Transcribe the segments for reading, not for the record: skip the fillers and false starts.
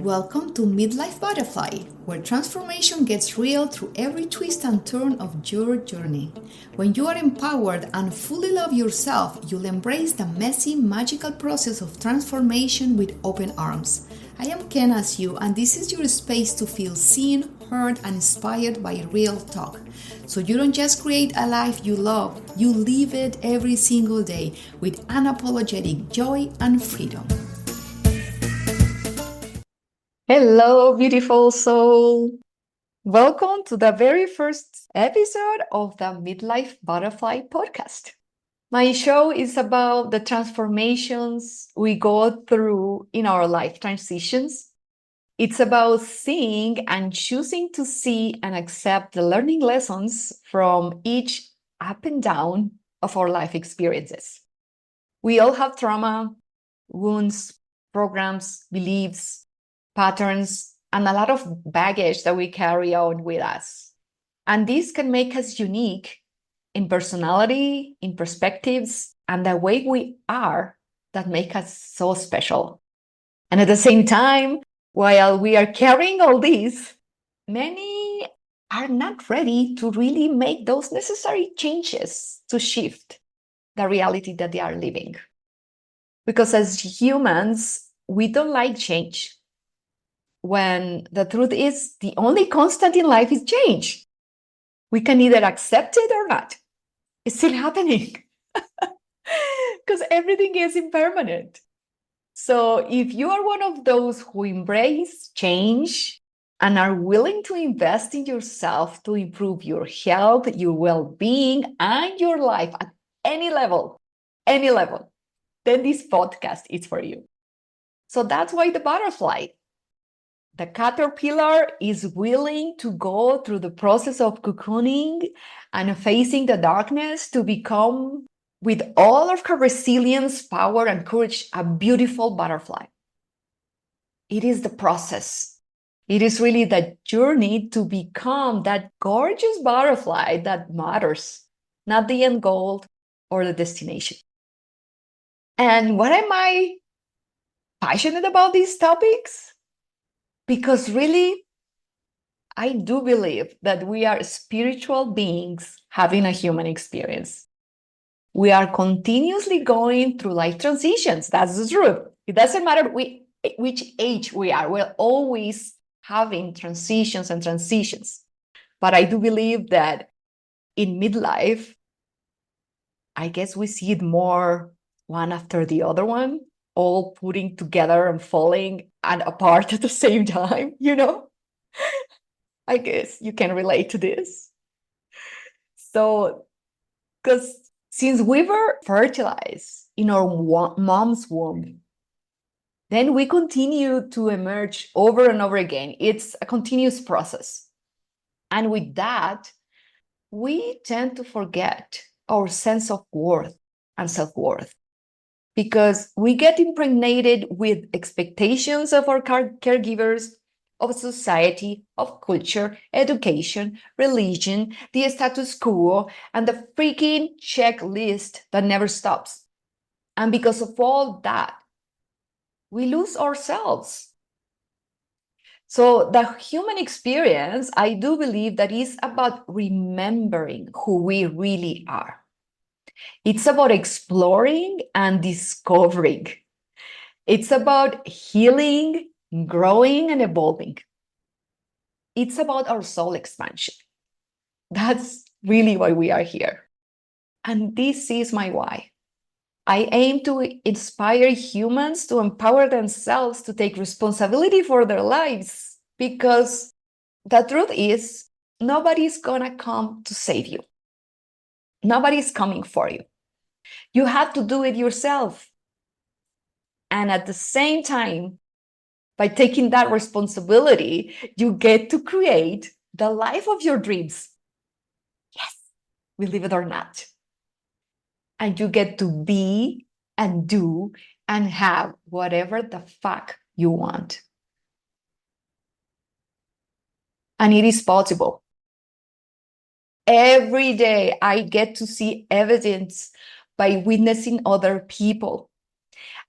Welcome to Midlife Butterfly, where transformation gets real through every twist and turn of your journey. When you are empowered and fully love yourself, you'll embrace the messy, magical process of transformation with open arms. I am Ken as you, and this is your space to feel seen, heard, and inspired by real talk. So you don't just create a life you love, you live it every single day with unapologetic joy and freedom. Hello, beautiful soul. Welcome to the very first episode of the Midlife Butterfly Podcast. My show is about the transformations we go through in our life transitions. It's about seeing and choosing to see and accept the learning lessons from each up and down of our life experiences. We all have trauma, wounds, programs, beliefs, patterns, and a lot of baggage that we carry on with us. And this can make us unique in personality, in perspectives, and the way we are that make us so special. And at the same time, while we are carrying all this, many are not ready to really make those necessary changes to shift the reality that they are living. Because as humans, we don't like change. When the truth is, the only constant in life is change. We can either accept it or not. It's still happening because everything is impermanent. So if you are one of those who embrace change and are willing to invest in yourself to improve your health, your well-being, and your life at any level, then this podcast is for you. So that's why the butterfly. The caterpillar is willing to go through the process of cocooning and facing the darkness to become, with all of her resilience, power, and courage, a beautiful butterfly. It is the process. It is really the journey to become that gorgeous butterfly that matters, not the end goal or the destination. And what am I passionate about these topics? Because really, I do believe that we are spiritual beings having a human experience. We are continuously going through life transitions. That's the truth. It doesn't matter which age we are. We're always having transitions and transitions. But I do believe that in midlife, I guess we see it more one after the other one, all putting together and falling and apart at the same time, I guess you can relate to this. So, because since we were fertilized in our mom's womb, then we continue to emerge over and over again. It's a continuous process. And with that, we tend to forget our sense of worth and self-worth because we get impregnated with expectations of our caregivers, of society, of culture, education, religion, the status quo, and the freaking checklist that never stops. And because of all that, we lose ourselves. So the human experience, I do believe that is about remembering who we really are. It's about exploring and discovering. It's about healing, growing, and evolving. It's about our soul expansion. That's really why we are here. And this is my why. I aim to inspire humans to empower themselves to take responsibility for their lives because the truth is, nobody's gonna come to save you. Nobody's coming for you. You have to do it yourself. And at the same time, by taking that responsibility, you get to create the life of your dreams. Yes, believe it or not. And you get to be and do and have whatever the fuck you want. And it is possible. Every day I get to see evidence by witnessing other people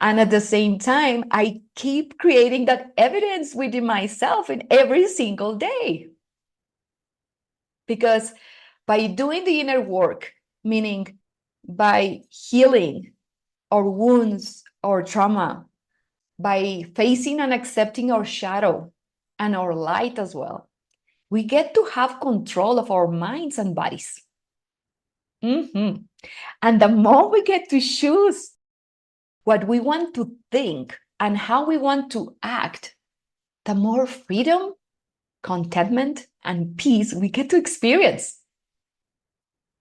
And at the same time, I keep creating that evidence within myself in every single day. Because by doing the inner work, meaning by healing our wounds, our trauma, by facing and accepting our shadow and our light as well, we get to have control of our minds and bodies. And the more we get to choose what we want to think and how we want to act, the more freedom, contentment, and peace we get to experience.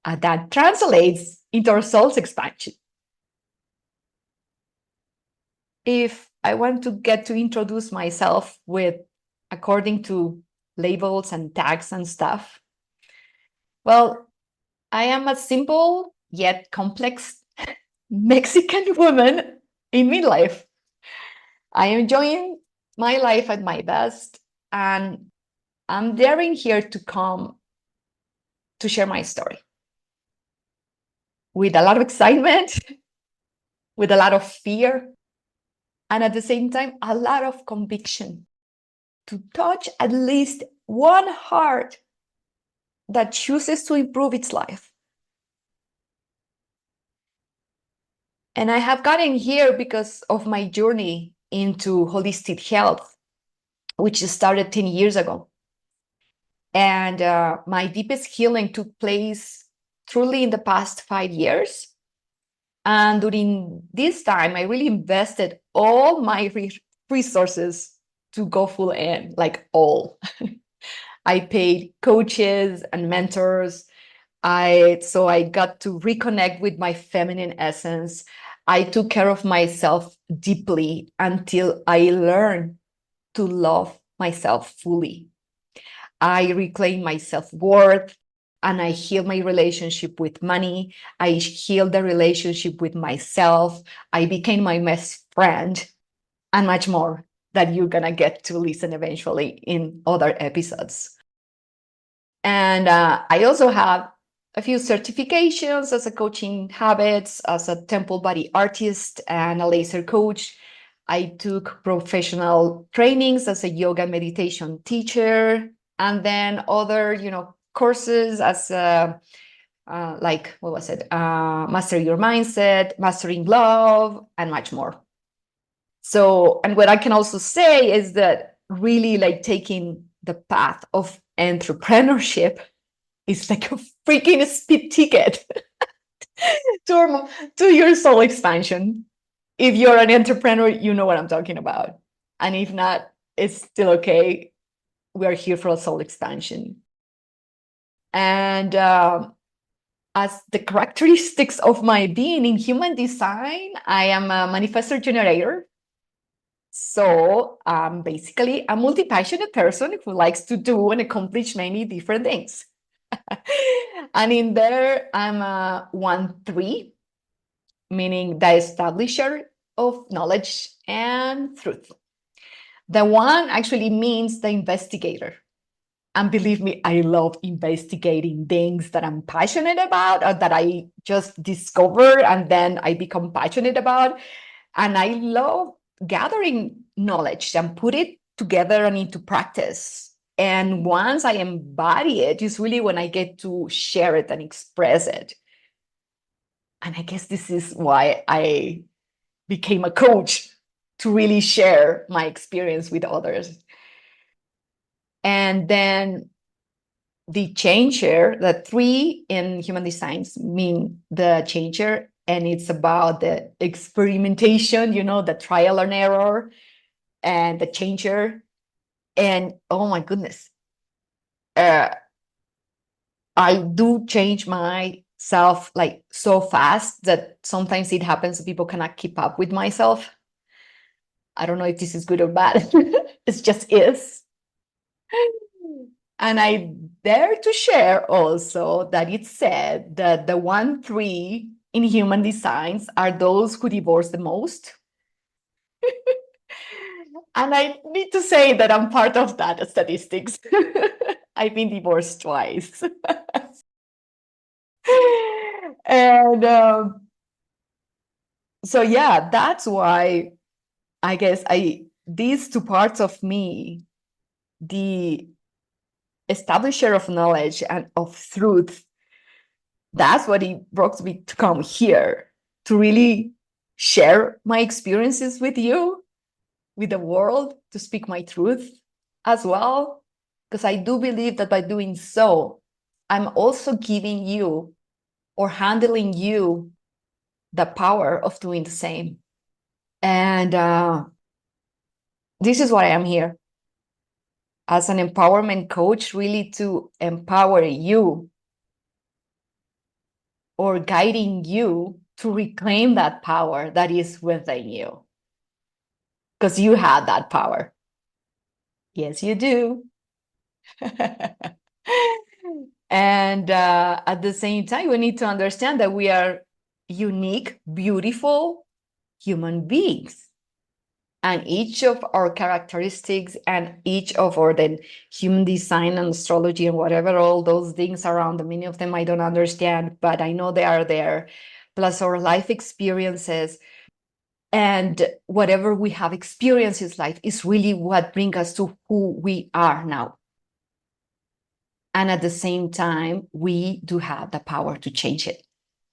And that translates into our soul's expansion. If I want to get to introduce myself with according to labels and tags and stuff, well, I am a simple yet complex Mexican woman in midlife. I am enjoying my life at my best, and I'm daring here to come to share my story with a lot of excitement, with a lot of fear, and at the same time, a lot of conviction to touch at least one heart that chooses to improve its life. And I have gotten here because of my journey into holistic health, which started 10 years ago. And my deepest healing took place truly in the past 5 years. And during this time, I really invested all my resources to go full in, like all. I paid coaches and mentors. So I got to reconnect with my feminine essence. I took care of myself deeply until I learned to love myself fully. I reclaimed my self-worth, and I healed my relationship with money. I healed the relationship with myself. I became my best friend, and much more that you're going to get to listen eventually in other episodes. And I also have a few certifications as a coaching habits, as a temple body artist and a laser coach. I took professional trainings as a yoga and meditation teacher, and then other, courses as like, what was it? Master Your Mindset, Mastering Love, and much more. So, and what I can also say is that really like taking the path of entrepreneurship is like a freaking speed ticket to your soul expansion. If you're an entrepreneur, you know what I'm talking about. And if not, it's still okay. We are here for a soul expansion. And as the characteristics of my being in human design, I am a manifestor generator. So I'm basically a multi-passionate person who likes to do and accomplish many different things. And in there, I'm a 1-3, meaning the establisher of knowledge and truth. The one actually means the investigator. And believe me, I love investigating things that I'm passionate about or that I just discover and then I become passionate about. And I love gathering knowledge and put it together and into practice. And once I embody it, is really when I get to share it and express it. And I guess this is why I became a coach, to really share my experience with others. And then the changer, the 3 in human designs mean the changer, and it's about the experimentation, the trial and error, and the changer. And oh my goodness, I do change myself like so fast that sometimes it happens that people cannot keep up with myself. I don't know if this is good or bad. It just is. And I dare to share also that it said that the 1-3 in human designs are those who divorce the most. And I need to say that I'm part of that statistics. I've been divorced twice. And So yeah, that's why I guess these two parts of me, the establisher of knowledge and of truth, that's what it brought me to come here to really share my experiences with you, with the world, to speak my truth as well. Because I do believe that by doing so, I'm also giving you or handling you the power of doing the same. And this is why I'm here as an empowerment coach, really to empower you or guiding you to reclaim that power that is within you. Because you have that power. Yes, you do. And at the same time, we need to understand that we are unique, beautiful human beings. And each of our characteristics and each of our then human design and astrology and whatever, all those things around, the many of them I don't understand, but I know they are there, plus our life experiences and whatever we have experienced in life is really what brings us to who we are now. And at the same time, we do have the power to change it,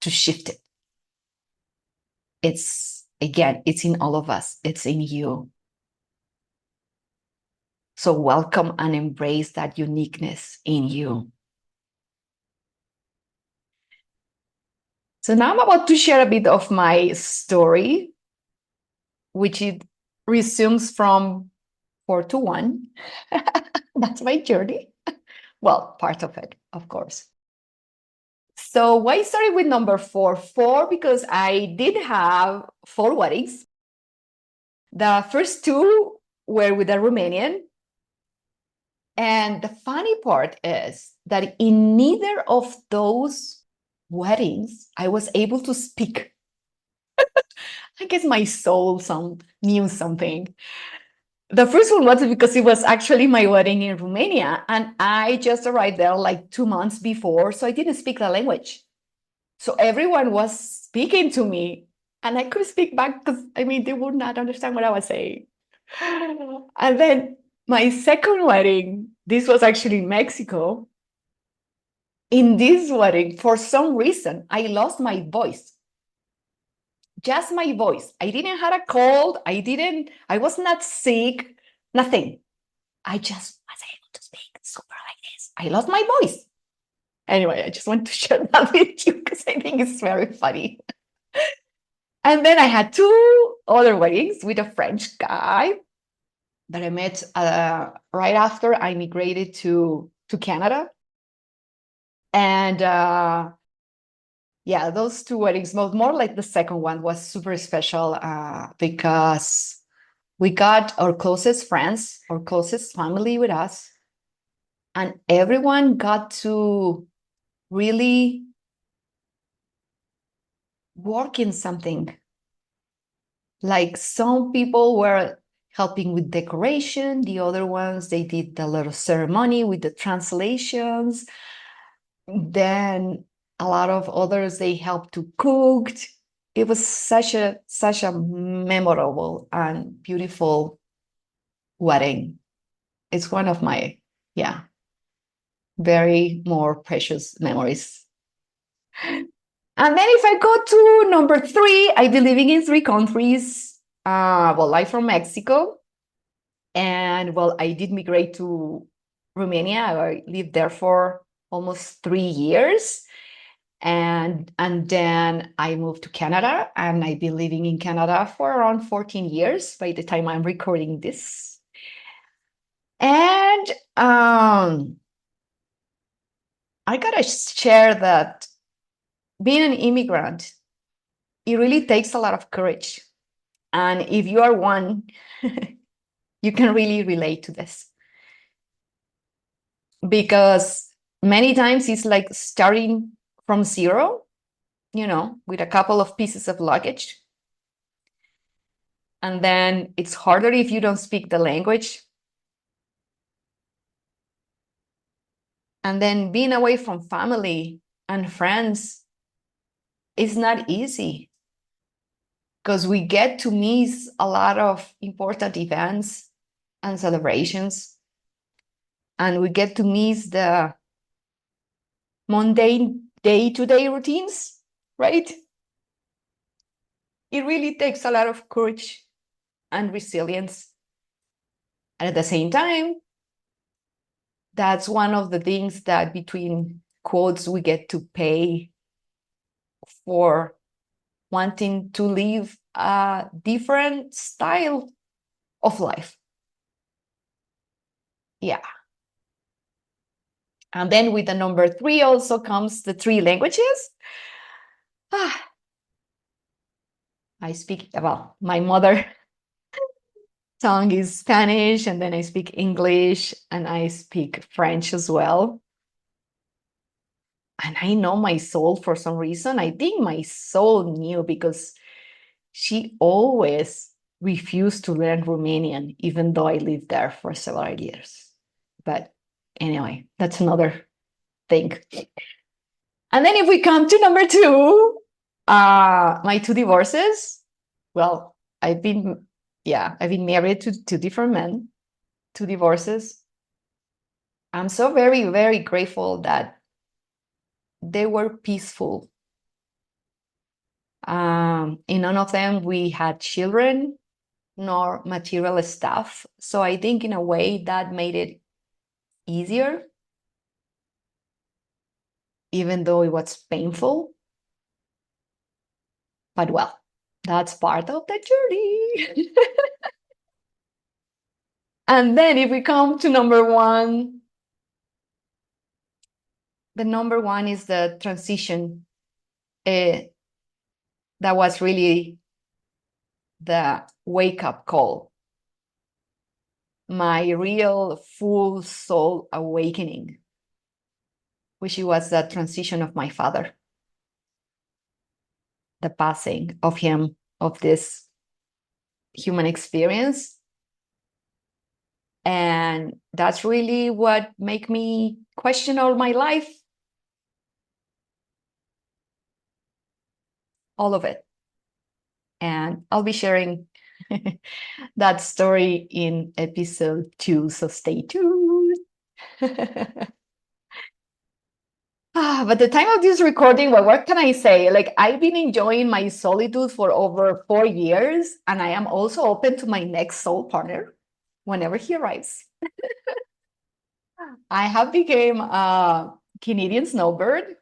to shift it. It's, again, it's in all of us. It's in you. So welcome and embrace that uniqueness in you. So now I'm about to share a bit of my story, which it resumes from 4 to 1. That's my journey. Well, part of it, of course. So why started with number 4? 4 because I did have 4 weddings. The first 2 were with a Romanian. And the funny part is that in neither of those weddings, I was able to speak. I guess my soul knew something. The first one was because it was actually my wedding in Romania, and I just arrived there like 2 months before, so I didn't speak the language. So everyone was speaking to me, and I couldn't speak back because, I mean, they would not understand what I was saying. And then my second wedding, this was actually in Mexico. In this wedding, for some reason, I lost my voice. Just my voice. I didn't have a cold. I was not sick, nothing. I just was able to speak super like this. I lost my voice. Anyway, I just want to share that with you because I think it's very funny. And then I had 2 other weddings with a French guy that I met right after I migrated to Canada. And yeah, those 2 weddings, more like the second one, was super special because we got our closest friends, our closest family with us, and everyone got to really work in something. Like some people were helping with decoration, the other ones, they did the little ceremony with the translations. Then a lot of others, they helped to cook. It was such a memorable and beautiful wedding. It's one of my, yeah, very more precious memories. And then if I go to number 3, I've been living in 3 countries. Well, I'm from Mexico. And well, I did migrate to Romania. I lived there for almost 3 years. And then I moved to Canada, and I've been living in Canada for around 14 years by the time I'm recording this. And I gotta share that being an immigrant, it really takes a lot of courage. And if you are one, you can really relate to this. Because many times it's like starting from zero, with a couple of pieces of luggage. And then it's harder if you don't speak the language. And then being away from family and friends is not easy. because we get to miss a lot of important events and celebrations, and we get to miss the mundane day-to-day routines, right? It really takes a lot of courage and resilience. And at the same time, that's one of the things that, between quotes, we get to pay for wanting to live a different style of life. Yeah. And then with the number 3 also comes the 3 languages. I speak, well, my mother tongue is Spanish, and then I speak English, and I speak French as well. And I know my soul for some reason. I think my soul knew, because she always refused to learn Romanian, even though I lived there for several years. But anyway, that's another thing. And then if we come to number 2, my 2 divorces. Well, I've been married to 2 different men, 2 divorces. I'm so very, very grateful that they were peaceful. In none of them we had children nor material stuff. So I think in a way that made it easier, even though it was painful. But well, that's part of the journey. And then if we come to number 1, the number 1 is the transition. That was really the wake-up call. My real full soul awakening, which was the transition of my father. The passing of him, of this human experience. And that's really what made me question all my life. All of it. And I'll be sharing that story in episode 2, so stay tuned. But the time of this recording, well, what can I say? Like, I've been enjoying my solitude for over 4 years, and I am also open to my next soul partner whenever he arrives. I have become a Canadian snowbird.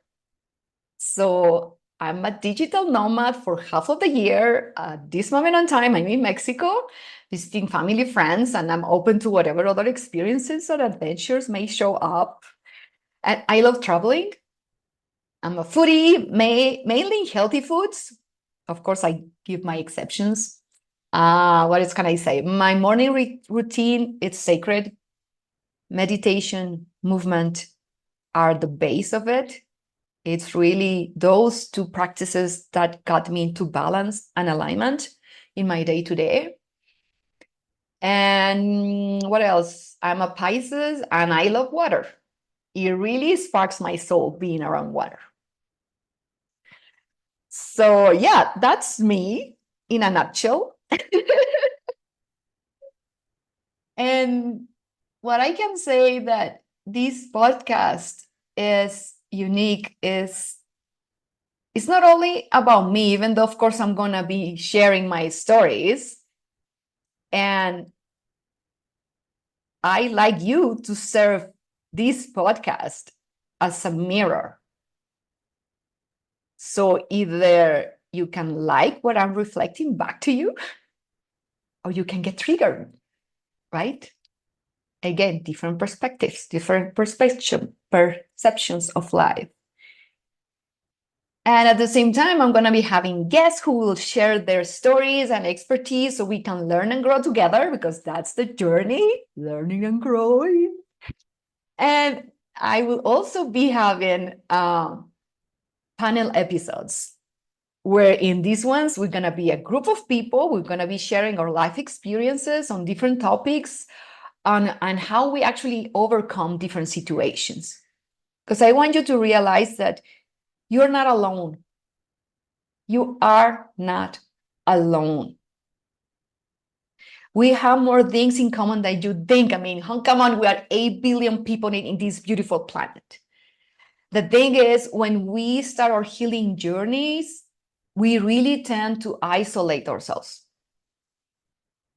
So I'm a digital nomad for half of the year. At this moment in time, I'm in Mexico, visiting family, friends, and I'm open to whatever other experiences or adventures may show up. And I love traveling. I'm a foodie, mainly healthy foods. Of course, I give my exceptions. What else can I say? My morning routine, it's sacred. Meditation, movement are the base of it. It's really those 2 practices that got me into balance and alignment in my day-to-day. And what else? I'm a Pisces and I love water. It really sparks my soul being around water. So yeah, that's me in a nutshell. And what I can say that this podcast is unique is it's not only about me, even though, of course, I'm going to be sharing my stories. And I like you to serve this podcast as a mirror. So either you can like what I'm reflecting back to you, or you can get triggered, right? Again, different perspectives, different perceptions of life. And at the same time, I'm going to be having guests who will share their stories and expertise so we can learn and grow together, because that's the journey, learning and growing. And I will also be having panel episodes, where in these ones, we're going to be a group of people. We're going to be sharing our life experiences on different topics on how we actually overcome different situations. Because I want you to realize that you're not alone. You are not alone. We have more things in common than you think. I mean, come on, we are 8 billion people in this beautiful planet. The thing is, when we start our healing journeys, we really tend to isolate ourselves.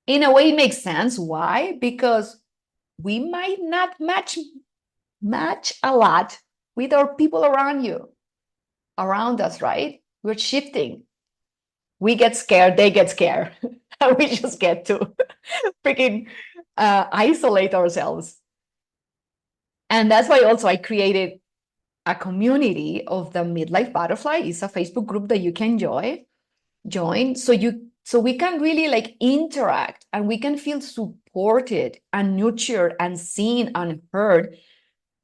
In a way, it makes sense. Why? Because we might not match a lot with our people around us, right? We're shifting. We get scared, they get scared. And we just get to freaking isolate ourselves. And that's why also I created a community of the Midlife Butterfly. It's a Facebook group that you can join. So we can really like interact, and we can feel supported and nurtured and seen and heard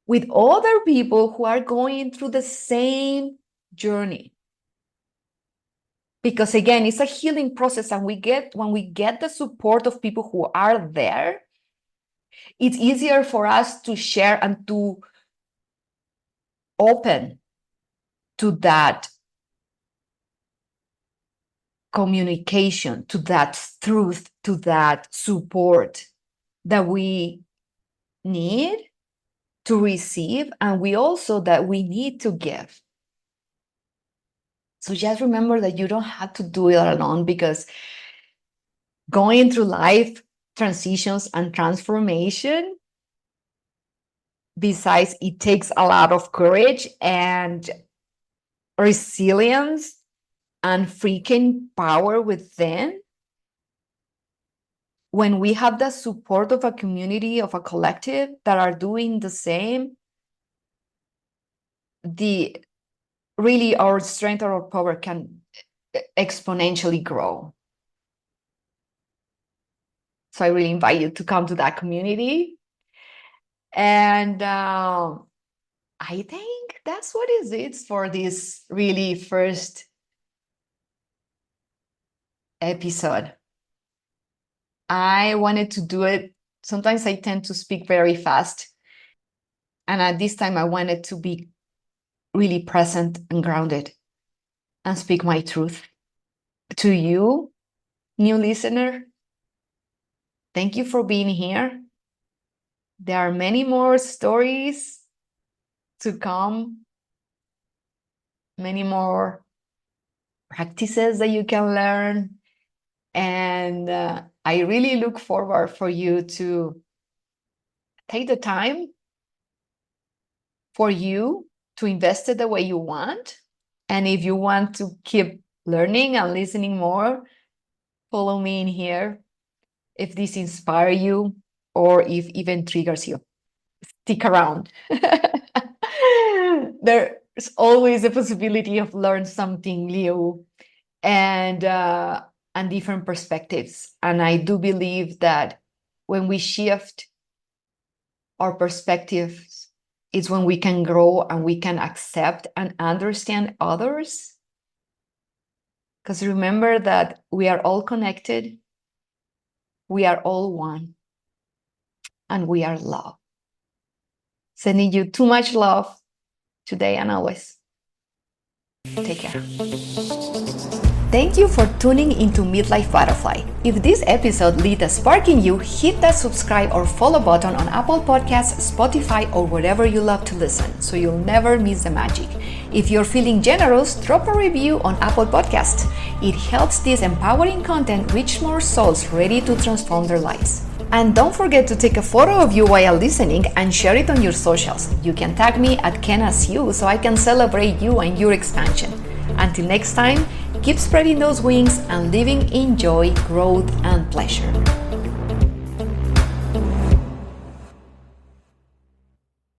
with other people who are going through the same journey. Because again, it's a healing process, and when we get the support of people who are there, it's easier for us to share and to open to that communication, to that truth, to that support that we need to receive, and that we need to give. So just remember that you don't have to do it alone, because going through life transitions and transformation, besides it takes a lot of courage and resilience and freaking power within, when we have the support of a community, of a collective that are doing the same, really our strength or our power can exponentially grow. So I really invite you to come to that community. And I think that's what is it for this really first episode. I wanted to do it. Sometimes I tend to speak very fast. And at this time, I wanted to be really present and grounded and speak my truth to you, new listener. Thank you for being here. There are many more stories to come, many more practices that you can learn. And I really look forward for you to take the time for you to invest it the way you want. And if you want to keep learning and listening more, follow me in here. If this inspires you or if even triggers you, stick around. There's always a possibility of learn something new and different perspectives. And I do believe that when we shift our perspectives, it's when we can grow and we can accept and understand others. Because remember that we are all connected, we are all one, and we are love. Sending you too much love today and always. Take care. Thank you for tuning into Midlife Butterfly. If this episode lit a spark in you, hit that subscribe or follow button on Apple Podcasts, Spotify, or wherever you love to listen, so you'll never miss the magic. If you're feeling generous, drop a review on Apple Podcasts. It helps this empowering content reach more souls ready to transform their lives. And don't forget to take a photo of you while listening and share it on your socials. You can tag me at KenAsYou so I can celebrate you and your expansion. Until next time, keep spreading those wings and living in joy, growth, and pleasure.